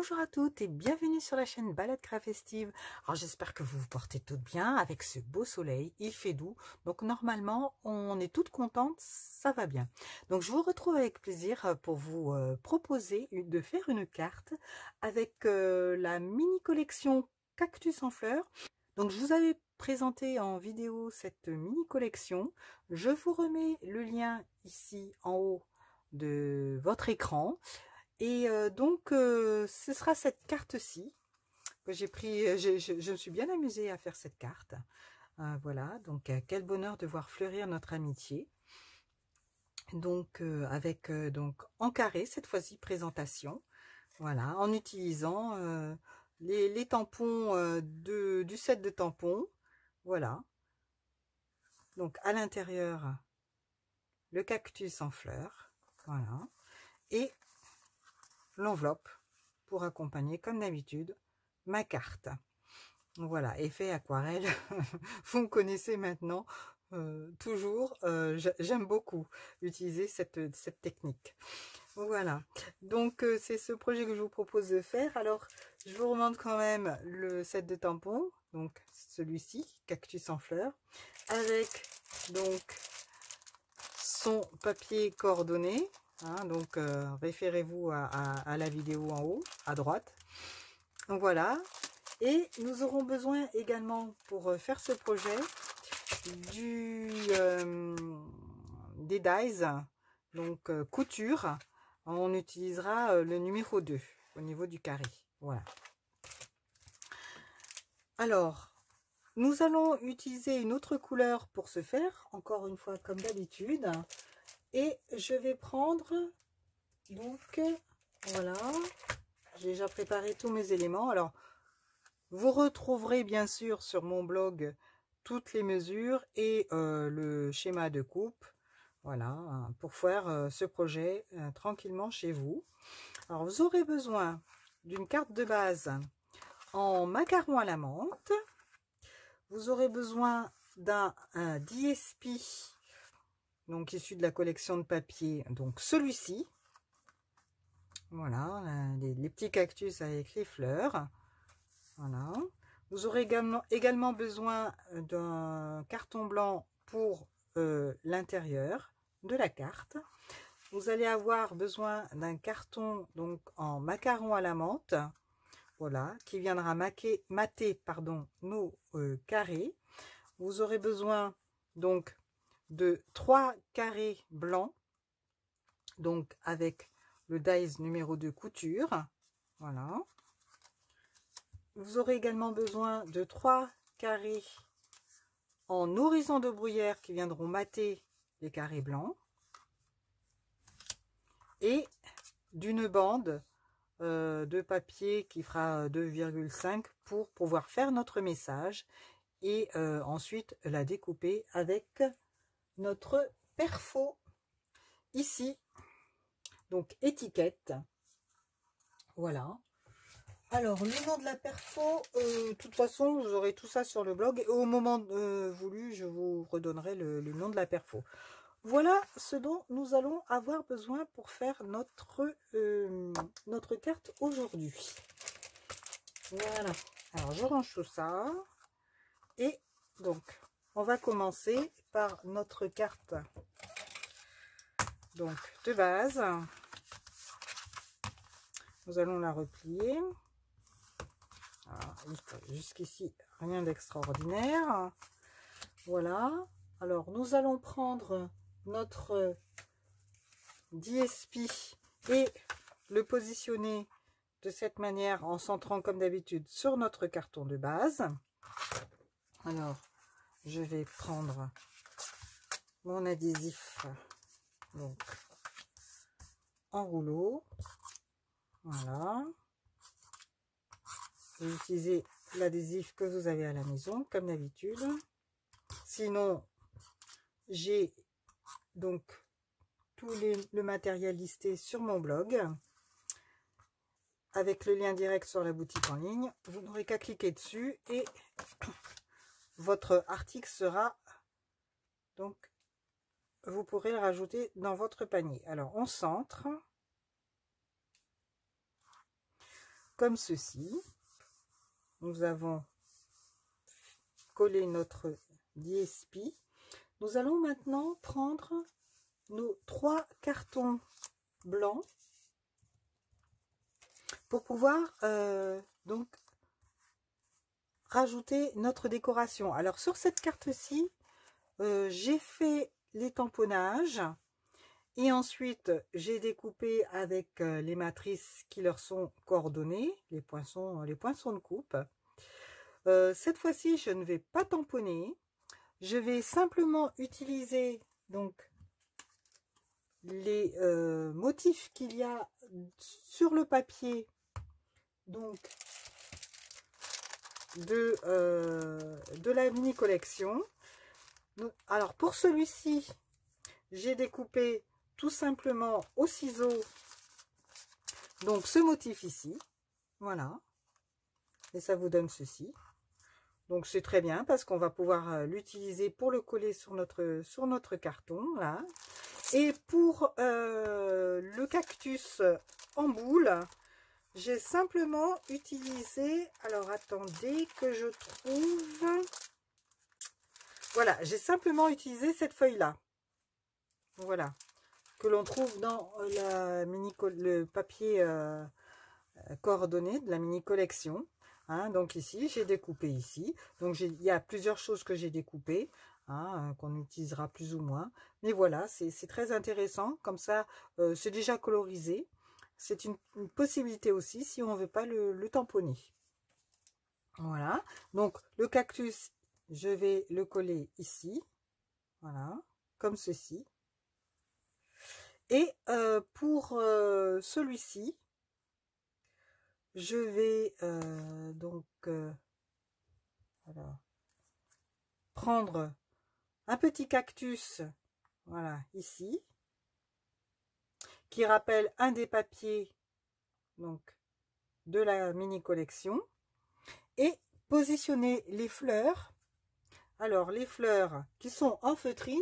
Bonjour à toutes et bienvenue sur la chaîne Balade Craft Festive. Alors j'espère que vous vous portez toutes bien avec ce beau soleil, il fait doux. Donc normalement on est toutes contentes, ça va bien. Donc je vous retrouve avec plaisir pour vous proposer de faire une carte avec la mini collection Cactus en fleurs. Donc je vous avais présenté en vidéo cette mini collection. Je vous remets le lien ici en haut de votre écran. Et donc, ce sera cette carte-ci que j'ai pris. Je me suis bien amusée à faire cette carte. Voilà, donc quel bonheur de voir fleurir notre amitié. Donc, avec donc en carré, cette fois-ci, présentation. Voilà, en utilisant les tampons du set de tampons. Voilà. Donc, à l'intérieur, le cactus en fleurs. Voilà. Et l'enveloppe pour accompagner comme d'habitude ma carte. Voilà, effet aquarelle. Vous me connaissez maintenant. Toujours j'aime beaucoup utiliser cette technique. Voilà, donc c'est ce projet que je vous propose de faire. Alors je vous remonte quand même le set de tampons, donc celui-ci, cactus en fleurs, avec donc son papier coordonné. Donc référez-vous à la vidéo en haut à droite. Donc voilà, et nous aurons besoin également pour faire ce projet des dies, donc couture. On utilisera le numéro 2 au niveau du carré. Voilà. Alors nous allons utiliser une autre couleur pour ce faire, encore une fois comme d'habitude. Et je vais prendre, donc, voilà, j'ai déjà préparé tous mes éléments. Alors, vous retrouverez bien sûr sur mon blog toutes les mesures et le schéma de coupe. Voilà, pour faire ce projet tranquillement chez vous. Alors, vous aurez besoin d'une carte de base en macaron à la menthe. Vous aurez besoin d'un DSP, donc issu de la collection de papier, donc celui-ci. Voilà, les petits cactus avec les fleurs. Voilà. Vous aurez également besoin d'un carton blanc pour l'intérieur de la carte. Vous allez avoir besoin d'un carton donc en macaron à la menthe, voilà, qui viendra mater nos carrés. Vous aurez besoin donc de 3 carrés blancs, donc avec le dies numéro 2 couture. Voilà. Vous aurez également besoin de 3 carrés en horizon de bruyère qui viendront mater les carrés blancs. Et d'une bande de papier qui fera 2,5 pour pouvoir faire notre message. Et ensuite la découper avec notre perfo ici. Donc étiquette. Voilà. Alors le nom de la perfo, de toute façon vous aurez tout ça sur le blog. Et au moment voulu, je vous redonnerai le nom de la perfo. Voilà ce dont nous allons avoir besoin pour faire notre carte aujourd'hui. Voilà. Alors je range tout ça. Et donc on va commencer par notre carte donc de base. Nous allons la replier. Jusqu'ici, rien d'extraordinaire. Voilà. Alors, nous allons prendre notre DSP et le positionner de cette manière en centrant comme d'habitude sur notre carton de base. Alors, je vais prendre mon adhésif donc en rouleau. Voilà. Vous utilisez l'adhésif que vous avez à la maison, comme d'habitude. Sinon, j'ai donc tout le matériel listé sur mon blog, avec le lien direct sur la boutique en ligne. Vous n'aurez qu'à cliquer dessus et votre article sera, donc, vous pourrez le rajouter dans votre panier. Alors, on centre. comme ceci. Nous avons collé notre DSP. Nous allons maintenant prendre nos 3 cartons blancs pour pouvoir donc rajouter notre décoration. Alors sur cette carte-ci, j'ai fait les tamponnages et ensuite j'ai découpé avec les matrices qui leur sont coordonnées, les poinçons de coupe. Cette fois-ci, je ne vais pas tamponner. Je vais simplement utiliser donc les motifs qu'il y a sur le papier donc de la mini collection. Alors pour celui-ci, j'ai découpé tout simplement au ciseau donc ce motif ici, voilà, et ça vous donne ceci. Donc c'est très bien parce qu'on va pouvoir l'utiliser pour le coller sur notre carton là. Et pour le cactus en boule, j'ai simplement utilisé, alors attendez que je trouve, voilà, j'ai simplement utilisé cette feuille là, voilà, que l'on trouve dans le papier coordonné de la mini collection. Hein, donc ici, j'ai découpé ici. Donc il y a plusieurs choses que j'ai découpées, hein, qu'on utilisera plus ou moins. Mais voilà, c'est très intéressant. Comme ça, c'est déjà colorisé. C'est une possibilité aussi si on ne veut pas le tamponner. Voilà. Donc le cactus, je vais le coller ici. Voilà, comme ceci. Et pour celui-ci, je vais alors, prendre un petit cactus, voilà, ici, qui rappelle un des papiers donc de la mini collection, et positionner les fleurs. Alors, les fleurs qui sont en feutrine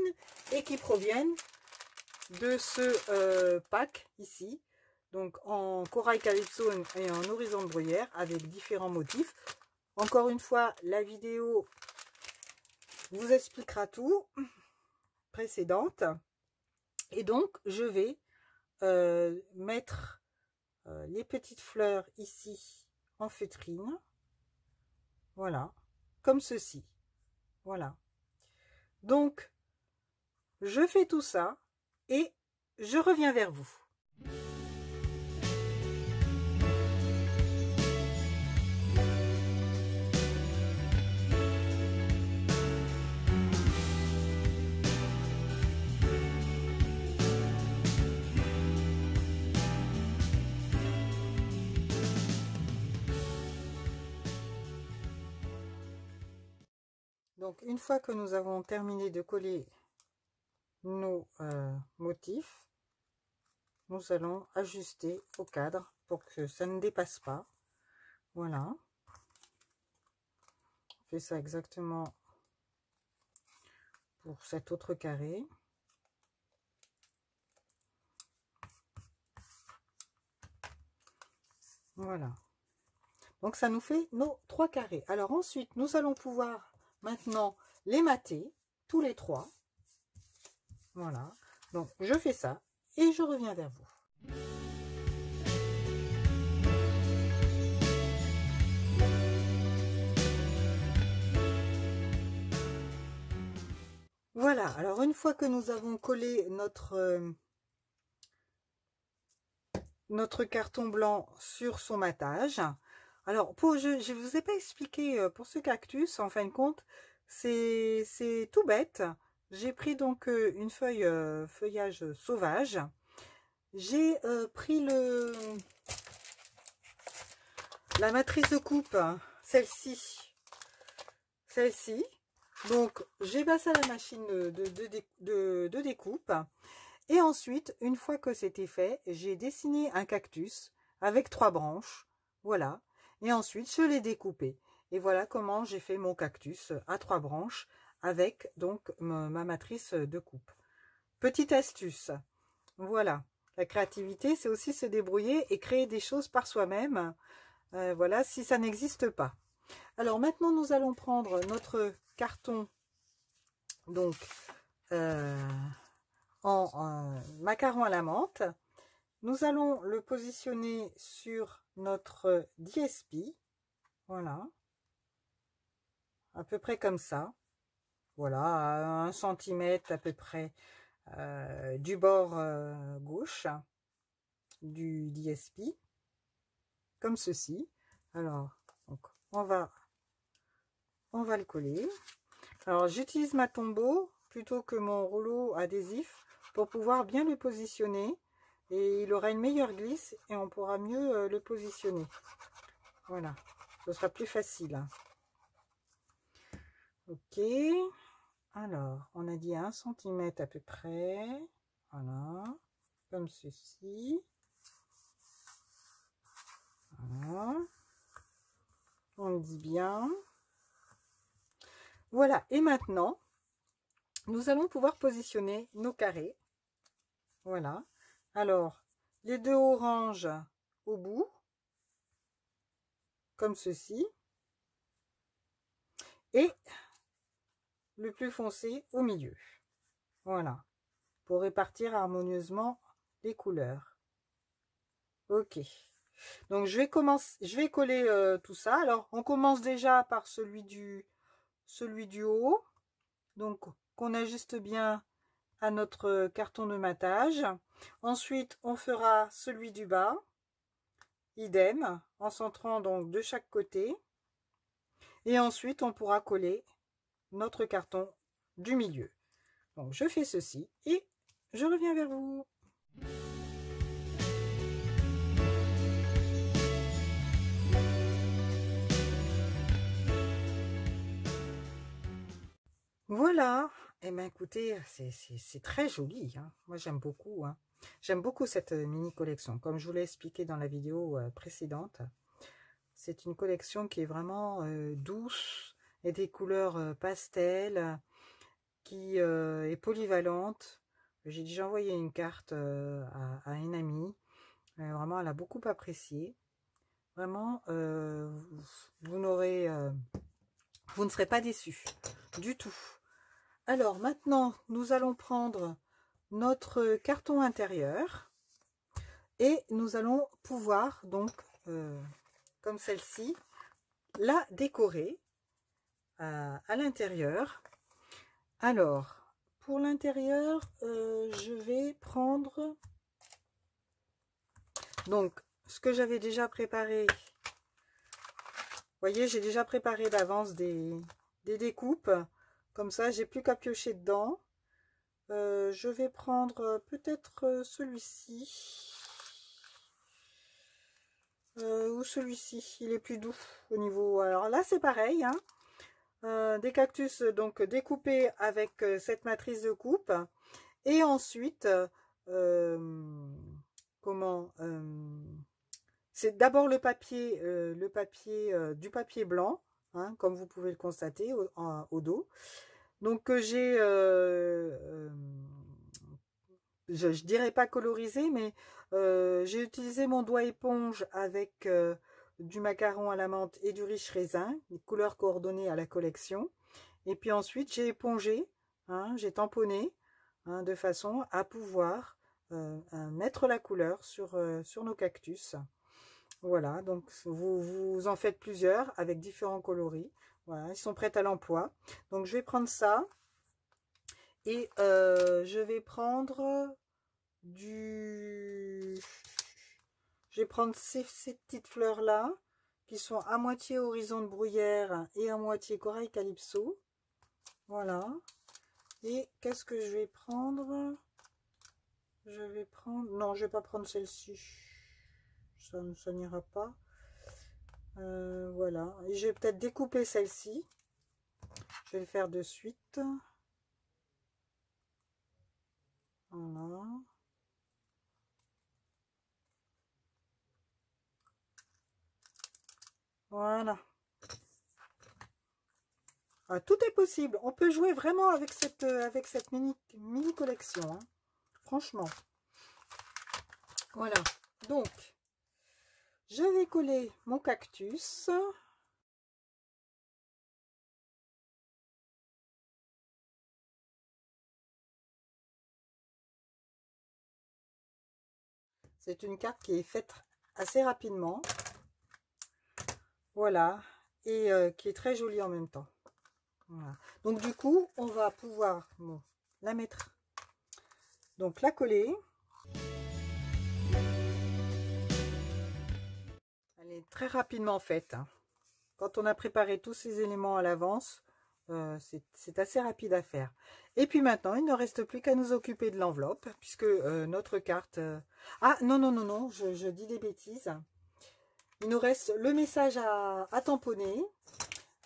et qui proviennent de ce pack ici. Donc en corail calypso et en horizon de bruyère avec différents motifs. Encore une fois, la vidéo vous expliquera tout précédente. Et donc, je vais mettre les petites fleurs ici en feutrine. Voilà, comme ceci. Voilà. Donc, je fais tout ça et je reviens vers vous. Donc, une fois que nous avons terminé de coller nos motifs, nous allons ajuster au cadre pour que ça ne dépasse pas. Voilà. On fait ça exactement pour cet autre carré. Voilà. Donc, ça nous fait nos 3 carrés. Alors ensuite, nous allons pouvoir maintenant les mater, tous les 3. Voilà. Donc, je fais ça et je reviens vers vous. Voilà. Alors, une fois que nous avons collé notre carton blanc sur son matage. Alors, je ne vous ai pas expliqué pour ce cactus, en fin de compte, c'est tout bête. J'ai pris donc une feuille feuillage sauvage. J'ai pris la matrice de coupe, celle-ci. Donc, j'ai passé à la machine de découpe. Et ensuite, une fois que c'était fait, j'ai dessiné un cactus avec 3 branches. Voilà. Et ensuite, je l'ai découpé. Et voilà comment j'ai fait mon cactus à 3 branches avec donc ma matrice de coupe. Petite astuce. Voilà. La créativité, c'est aussi se débrouiller et créer des choses par soi-même. Voilà, si ça n'existe pas. Alors maintenant, nous allons prendre notre carton, donc en macaron à la menthe. Nous allons le positionner sur notre DSP. Voilà. À peu près comme ça. Voilà, à 1 centimètre à peu près du bord gauche du DSP. Comme ceci. Alors, donc, on va le coller. Alors, j'utilise ma tombeau plutôt que mon rouleau adhésif pour pouvoir bien le positionner. Et il aura une meilleure glisse et on pourra mieux le positionner. Voilà, ce sera plus facile. Hein. Ok. Alors, on a dit 1 centimètre à peu près. Voilà, comme ceci. Voilà. On le dit bien. Voilà, et maintenant, nous allons pouvoir positionner nos carrés. Voilà. Alors, les deux oranges au bout, comme ceci. Et le plus foncé au milieu. Voilà. Pour répartir harmonieusement les couleurs. Ok. Donc, je vais coller tout ça. Alors, on commence déjà par celui du haut. Donc, qu'on ajuste bien à notre carton de matage. Ensuite, on fera celui du bas. Idem, en centrant donc de chaque côté. Et ensuite, on pourra coller notre carton du milieu. Donc, je fais ceci et je reviens vers vous. Voilà. Eh bien, écoutez, c'est très joli. Hein. Moi, j'aime beaucoup. Hein. J'aime beaucoup cette mini collection. Comme je vous l'ai expliqué dans la vidéo précédente, c'est une collection qui est vraiment douce et des couleurs pastel, qui est polyvalente. J'ai déjà envoyé une carte à une amie. Vraiment, elle a beaucoup apprécié. Vraiment, vous ne serez pas déçus du tout. Alors maintenant, nous allons prendre notre carton intérieur et nous allons pouvoir donc, comme celle-ci, la décorer à l'intérieur. Alors, pour l'intérieur, je vais prendre donc ce que j'avais déjà préparé. Vous voyez, j'ai déjà préparé d'avance des découpes. Comme ça, j'ai plus qu'à piocher dedans. Je vais prendre peut-être celui-ci. Ou celui-ci. Il est plus doux au niveau. Alors là, c'est pareil. Hein. Des cactus donc découpés avec cette matrice de coupe. Et ensuite, c'est d'abord le papier du papier blanc, hein, comme vous pouvez le constater au dos. Donc je dirais pas colorisé, mais j'ai utilisé mon doigt éponge avec du macaron à la menthe et du riche raisin, les couleurs coordonnées à la collection. Et puis ensuite j'ai épongé, hein, j'ai tamponné, hein, de façon à pouvoir mettre la couleur sur nos cactus. Voilà, donc vous en faites plusieurs avec différents coloris. Voilà, ils sont prêts à l'emploi. Donc je vais prendre ça et je vais prendre ces petites fleurs là qui sont à moitié horizon de bruyère et à moitié corail calypso. Voilà. Et qu'est-ce que je vais prendre? Non, je vais pas prendre celle-ci. Ça n'ira pas. Voilà. Et je vais peut-être découper celle-ci. Je vais le faire de suite. Voilà. Voilà. Ah, tout est possible. On peut jouer vraiment avec cette mini collection. Hein. Franchement. Voilà. Donc, Je vais coller mon cactus. C'est une carte qui est faite assez rapidement. Voilà. Et qui est très jolie en même temps. Voilà. Donc du coup, on va pouvoir la mettre, donc la coller. Elle est très rapidement faite. Hein. Quand on a préparé tous ces éléments à l'avance, c'est assez rapide à faire. Et puis maintenant, il ne reste plus qu'à nous occuper de l'enveloppe, puisque notre carte... Ah non, non, non, non, je dis des bêtises. Il nous reste le message à tamponner.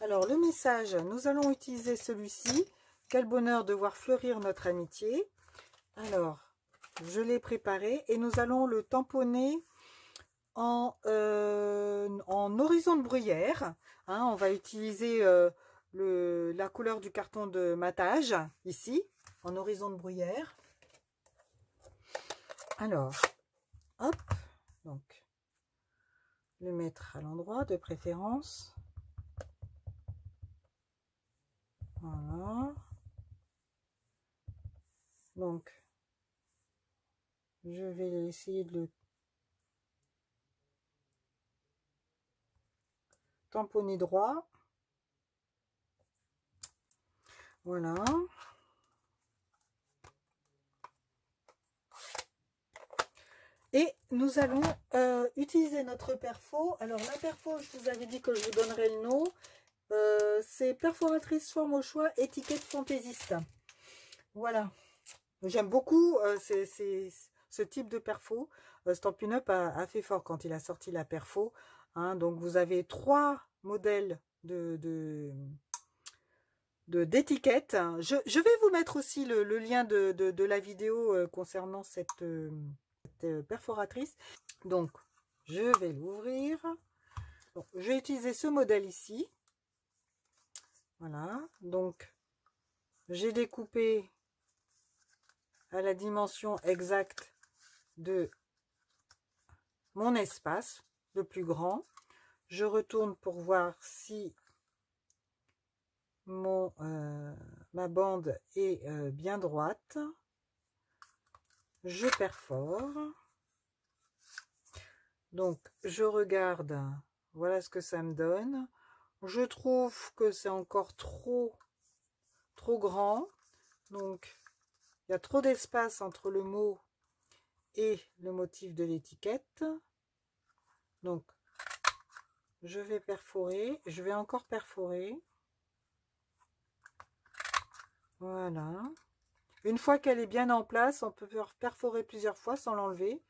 Alors, le message, nous allons utiliser celui-ci. Quel bonheur de voir fleurir notre amitié. Alors, je l'ai préparé et nous allons le tamponner en horizon de bruyère. Hein, on va utiliser la couleur du carton de matage, ici, en horizon de bruyère. Alors, hop, donc, le mettre à l'endroit de préférence. Voilà. Donc, je vais essayer de le tamponner droit. Voilà. Et nous allons utiliser notre perfo. Alors, la perfo, je vous avais dit que je vous donnerais le nom. C'est perforatrice forme au choix, étiquette fantaisiste. Voilà. J'aime beaucoup ce type de perfo. Stampin' Up a fait fort quand il a sorti la perfo. Hein, donc, vous avez 3 modèles d'étiquettes. Je vais vous mettre aussi le lien de la vidéo concernant cette perforatrice. Donc, je vais l'ouvrir. Bon, je vais utiliser ce modèle ici. Voilà. Donc, j'ai découpé à la dimension exacte de mon espace, le plus grand. Je retourne pour voir si ma bande est bien droite. Je perfore. Donc, je regarde. Voilà ce que ça me donne. Je trouve que c'est encore trop grand. Donc, il y a trop d'espace entre le mot et le motif de l'étiquette. Donc, je vais perforer. Je vais encore perforer. Voilà. Une fois qu'elle est bien en place, on peut perforer plusieurs fois sans l'enlever.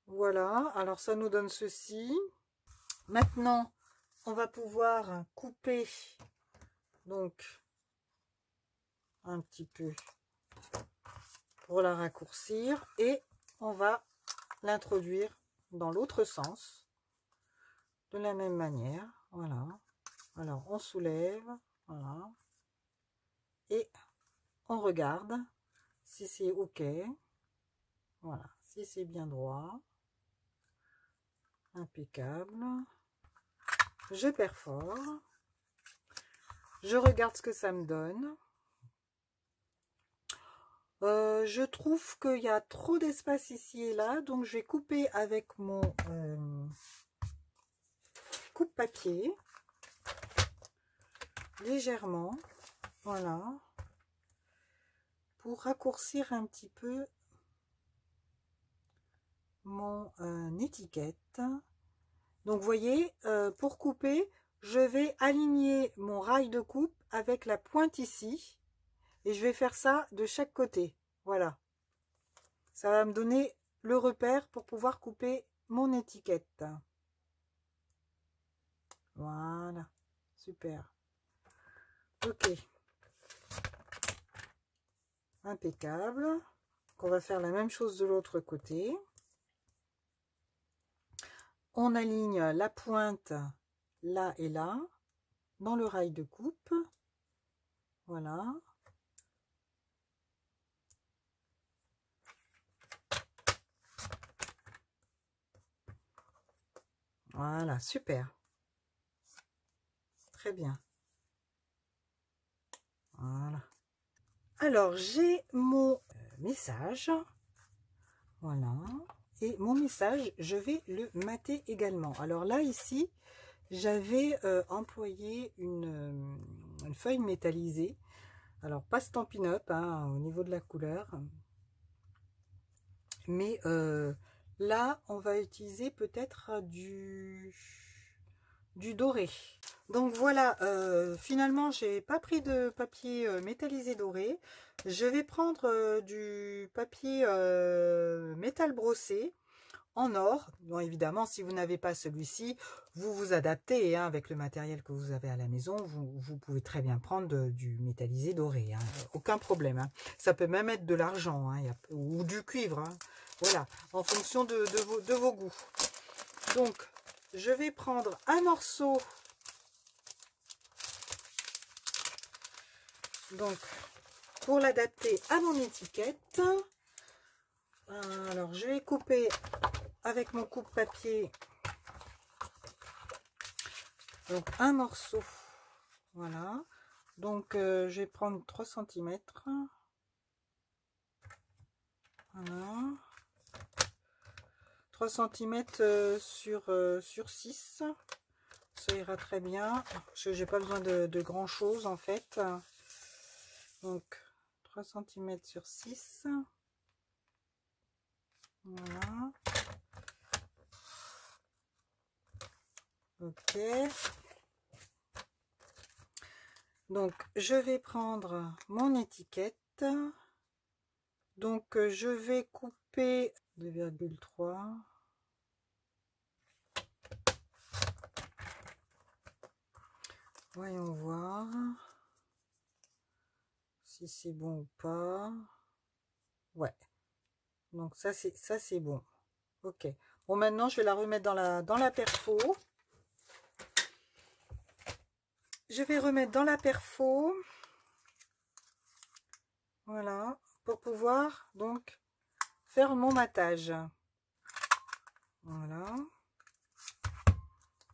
Voilà. Alors, ça nous donne ceci. Maintenant, on va pouvoir couper donc un petit peu pour la raccourcir et on va l'introduire dans l'autre sens de la même manière. Voilà. Alors, on soulève. Voilà. Et on regarde si c'est OK. Voilà. Si c'est bien droit. Impeccable. Je perfore. Je regarde ce que ça me donne. Je trouve qu'il y a trop d'espace ici et là. Donc, je vais couper avec mon coupe-papier. Légèrement. Voilà. Pour raccourcir un petit peu mon étiquette. Donc, vous voyez, pour couper, je vais aligner mon rail de coupe avec la pointe ici. Et je vais faire ça de chaque côté. Voilà. Ça va me donner le repère pour pouvoir couper mon étiquette. Voilà. Super. OK. Impeccable. Donc, on va faire la même chose de l'autre côté. On aligne la pointe là et là dans le rail de coupe. Voilà. Voilà, super. Très bien. Voilà. Alors, j'ai mon message. Voilà. Et mon message, je vais le mater également. Alors là, ici, j'avais employé une feuille métallisée. Alors, pas Stampin' Up, hein, au niveau de la couleur. Mais là, on va utiliser peut-être du doré. Donc voilà, finalement, j'ai pas pris de papier métallisé doré. Je vais prendre du papier métal brossé en or. Bon, évidemment, si vous n'avez pas celui-ci, vous vous adaptez hein, avec le matériel que vous avez à la maison. Vous pouvez très bien prendre du métallisé doré, hein, aucun problème. Hein. Ça peut même être de l'argent hein, ou du cuivre. Hein. Voilà, en fonction de vos goûts. Donc, je vais prendre un morceau. Donc, pour l'adapter à mon étiquette. Alors, je vais couper avec mon coupe-papier. Donc, un morceau. Voilà. Donc, je vais prendre 3 cm. Voilà. 3 cm sur 6. Ça ira très bien. Parce que j'ai pas besoin de grand chose en fait. Donc, 3 cm sur 6. Voilà. Ok. Donc, je vais prendre mon étiquette. Donc, je vais couper 2,3. Voyons voir si c'est bon ou pas. Ouais. Donc, ça c'est bon. Ok. Bon, maintenant, je vais la remettre dans la perfo. Je vais remettre dans la perfo. Voilà. Pour pouvoir, donc, faire mon matage. Voilà.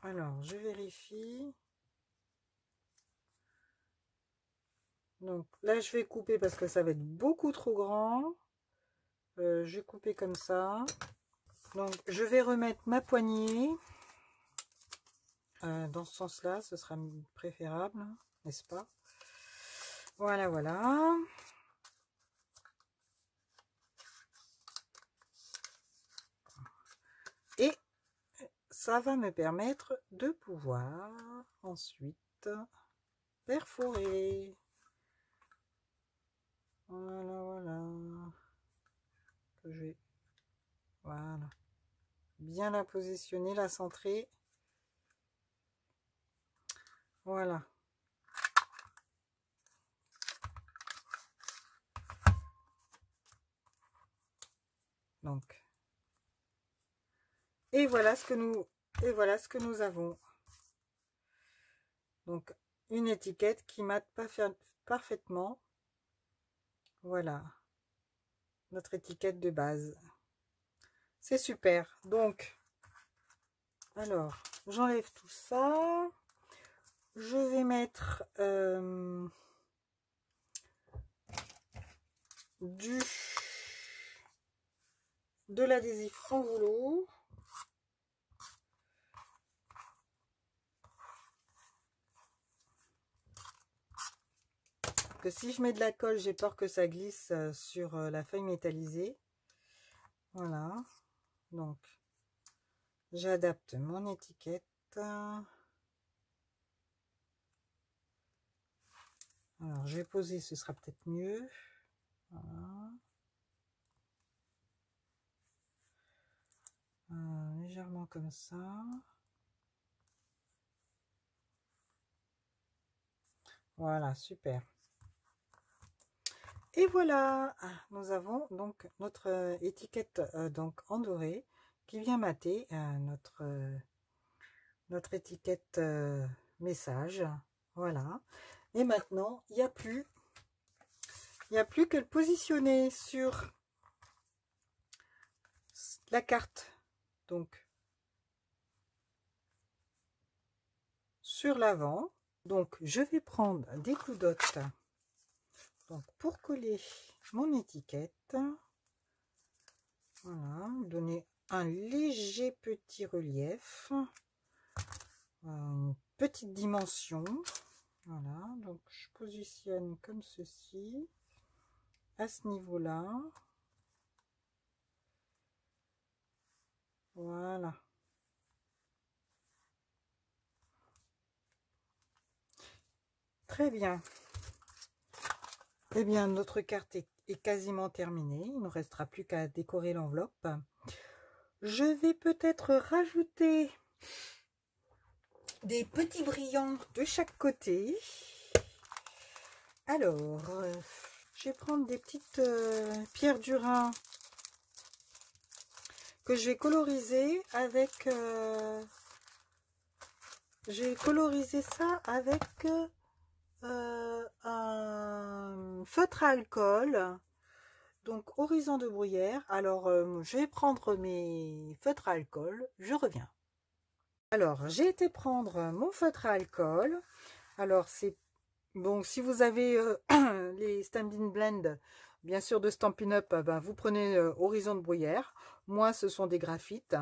Alors, je vérifie. Donc, là, je vais couper parce que ça va être beaucoup trop grand. Je vais couper comme ça. Donc, je vais remettre ma poignée. Dans ce sens-là, ce sera préférable, n'est-ce pas? Voilà, voilà. Et ça va me permettre de pouvoir ensuite perforer. Voilà, voilà. Je vais, voilà. Bien la positionner, la centrer. Voilà. Donc. Et voilà ce que nous avons. Donc, une étiquette qui mate parfaitement. Voilà. Notre étiquette de base. C'est super. Donc, alors, j'enlève tout ça. Je vais mettre de l'adhésif en rouleau. Que si je mets de la colle, j'ai peur que ça glisse sur la feuille métallisée. Voilà. Donc, j'adapte mon étiquette. Alors, je vais poser, ce sera peut-être mieux. Voilà. Légèrement comme ça. Voilà, super. Et voilà, nous avons donc notre étiquette donc en doré qui vient mater notre étiquette message. Voilà. Et maintenant, il n'y a plus que le positionner sur la carte. Donc, sur l'avant. Donc, je vais prendre des clous d'hôte donc pour coller mon étiquette. Voilà, donner un léger petit relief, une petite dimension. Voilà, donc je positionne comme ceci, à ce niveau-là. Voilà. Très bien. Eh bien, notre carte est quasiment terminée. Il ne restera plus qu'à décorer l'enveloppe. Je vais peut-être rajouter des petits brillants de chaque côté. Alors, je vais prendre des petites pierres du Rhin que je vais coloriser avec... j'ai colorisé ça avec un feutre à alcool, donc horizon de bruyère. Alors je vais prendre mes feutres à alcool, je reviens. Alors j'ai été prendre mon feutre à alcool. Alors c'est bon, si vous avez les Stampin' Blend bien sûr de Stampin' Up, ben, vous prenez horizon de bruyère. Moi ce sont des graphites,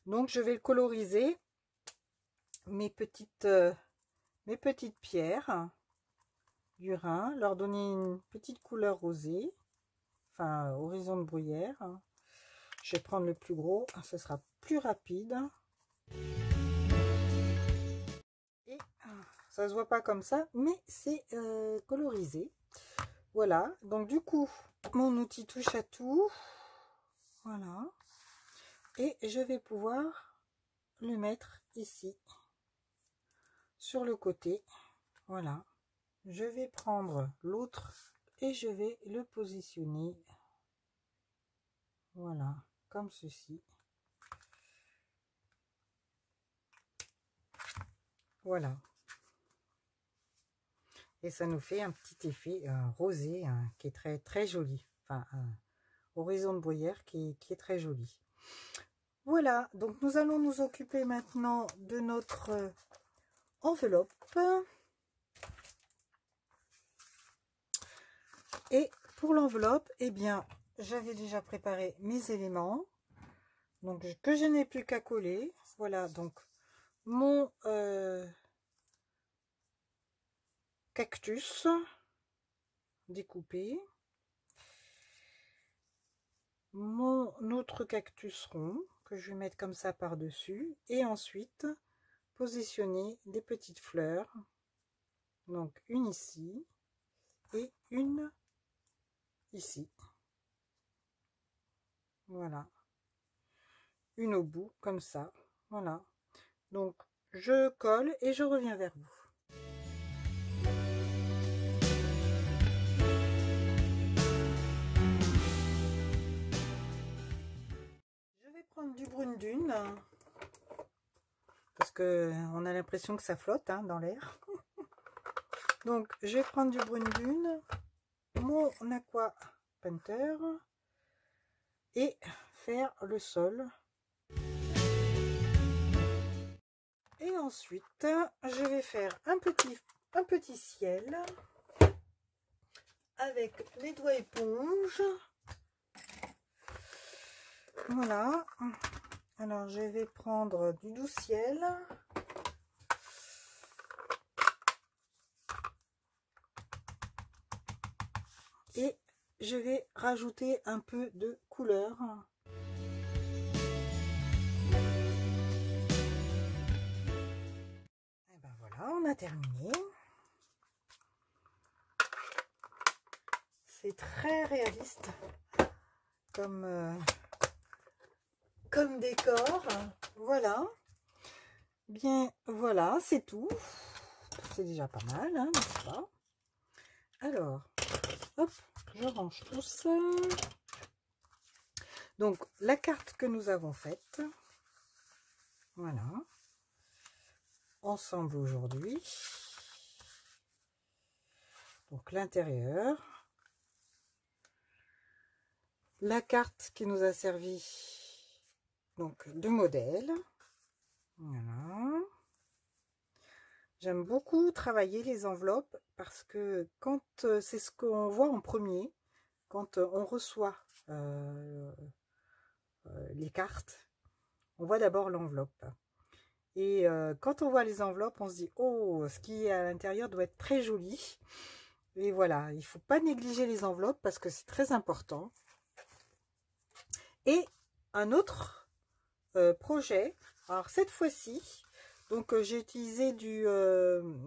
donc je vais le coloriser mes petites pierres du Rhin, leur donner une petite couleur rosée, enfin horizon de bruyère. Je vais prendre le plus gros, ce sera plus rapide. Et ça se voit pas comme ça, mais c'est colorisé. Voilà, donc du coup, mon outil touche à tout. Voilà. Et je vais pouvoir le mettre ici, sur le côté. Voilà. Je vais prendre l'autre et je vais le positionner, voilà, comme ceci. Voilà. Et ça nous fait un petit effet rosé qui est très très joli. Enfin, un horizon de bruyère qui est très joli. Voilà, donc nous allons nous occuper maintenant de notre enveloppe. Et pour l'enveloppe, eh bien, j'avais déjà préparé mes éléments, donc que je n'ai plus qu'à coller. Voilà, donc mon cactus découpé, mon autre cactus rond que je vais mettre comme ça par dessus, et ensuite positionner des petites fleurs, donc une ici et une ici. Voilà, une au bout comme ça. Voilà, donc je colle et je reviens vers vous. Je vais prendre du brune dune parce que on a l'impression que ça flotte dans l'air. Donc je vais prendre du brune dune, mon aqua painter, et faire le sol. Et ensuite, je vais faire un petit ciel avec les doigts éponge. Voilà. Alors, je vais prendre du doux ciel. Et je vais rajouter un peu de couleur. Et ben voilà, on a terminé. C'est très réaliste comme décor. Voilà. Bien, voilà, c'est tout. C'est déjà pas mal, n'est-ce pas? Alors, hop, je range tout ça. Donc, la carte que nous avons faite, voilà, ensemble aujourd'hui. Donc, l'intérieur. La carte qui nous a servi donc de modèle. Voilà. J'aime beaucoup travailler les enveloppes parce que quand c'est ce qu'on voit en premier, quand on reçoit les cartes, on voit d'abord l'enveloppe. Et quand on voit les enveloppes, on se dit « Oh, ce qui est à l'intérieur doit être très joli ». Et voilà, il ne faut pas négliger les enveloppes parce que c'est très important. Et un autre projet, alors cette fois-ci, donc j'ai utilisé du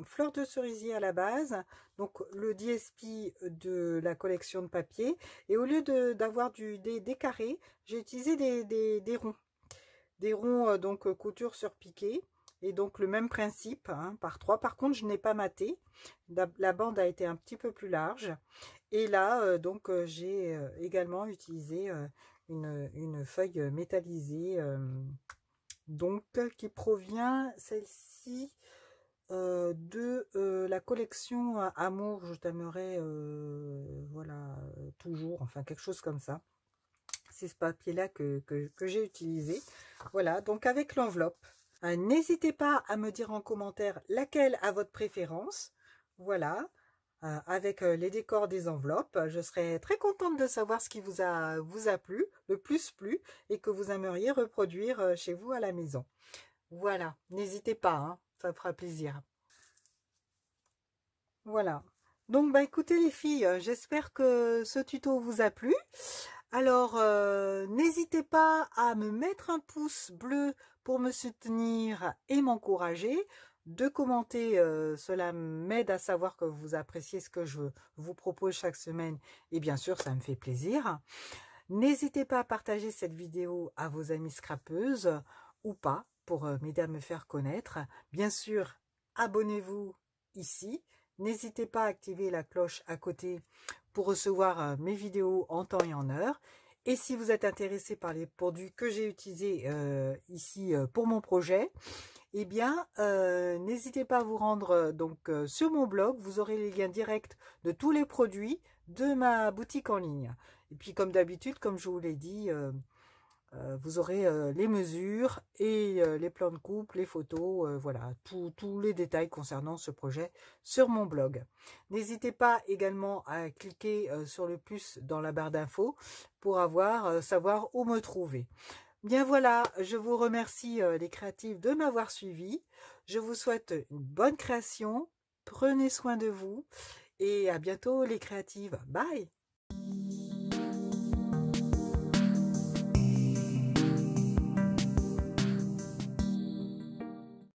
fleur de cerisier à la base, donc le DSP de la collection de papier, et au lieu d'avoir des carrés, j'ai utilisé des ronds. Des ronds donc couture sur piqué, et donc le même principe, hein, par 3. Par contre, je n'ai pas maté, la bande a été un petit peu plus large, et là donc j'ai également utilisé une feuille métallisée, donc qui provient celle-ci de la collection Amour, je t'aimerai, voilà, toujours, enfin quelque chose comme ça. C'est ce papier-là que j'ai utilisé. Voilà, donc avec l'enveloppe. N'hésitez pas à me dire en commentaire laquelle a votre préférence. Voilà, avec les décors des enveloppes. Je serai très contente de savoir ce qui vous a plu, le plus plu, et que vous aimeriez reproduire chez vous à la maison. Voilà, n'hésitez pas, hein, ça me fera plaisir. Voilà. Donc, bah écoutez les filles, j'espère que ce tuto vous a plu. Alors, n'hésitez pas à me mettre un pouce bleu pour me soutenir et m'encourager. De commenter, cela m'aide à savoir que vous appréciez ce que je vous propose chaque semaine. Et bien sûr, ça me fait plaisir. N'hésitez pas à partager cette vidéo à vos amies scrapeuses ou pas pour m'aider à me faire connaître. Bien sûr, abonnez-vous ici. N'hésitez pas à activer la cloche à côté pour recevoir mes vidéos en temps et en heure. Et si vous êtes intéressé par les produits que j'ai utilisés ici pour mon projet, eh bien, n'hésitez pas à vous rendre sur mon blog. Vous aurez les liens directs de tous les produits de ma boutique en ligne. Et puis, comme d'habitude, comme je vous l'ai dit, vous aurez les mesures et les plans de coupe, les photos, voilà, tous les détails concernant ce projet sur mon blog. N'hésitez pas également à cliquer sur le plus dans la barre d'infos pour savoir où me trouver. Bien voilà, je vous remercie les créatifs de m'avoir suivi. Je vous souhaite une bonne création. Prenez soin de vous et à bientôt les créatives. Bye!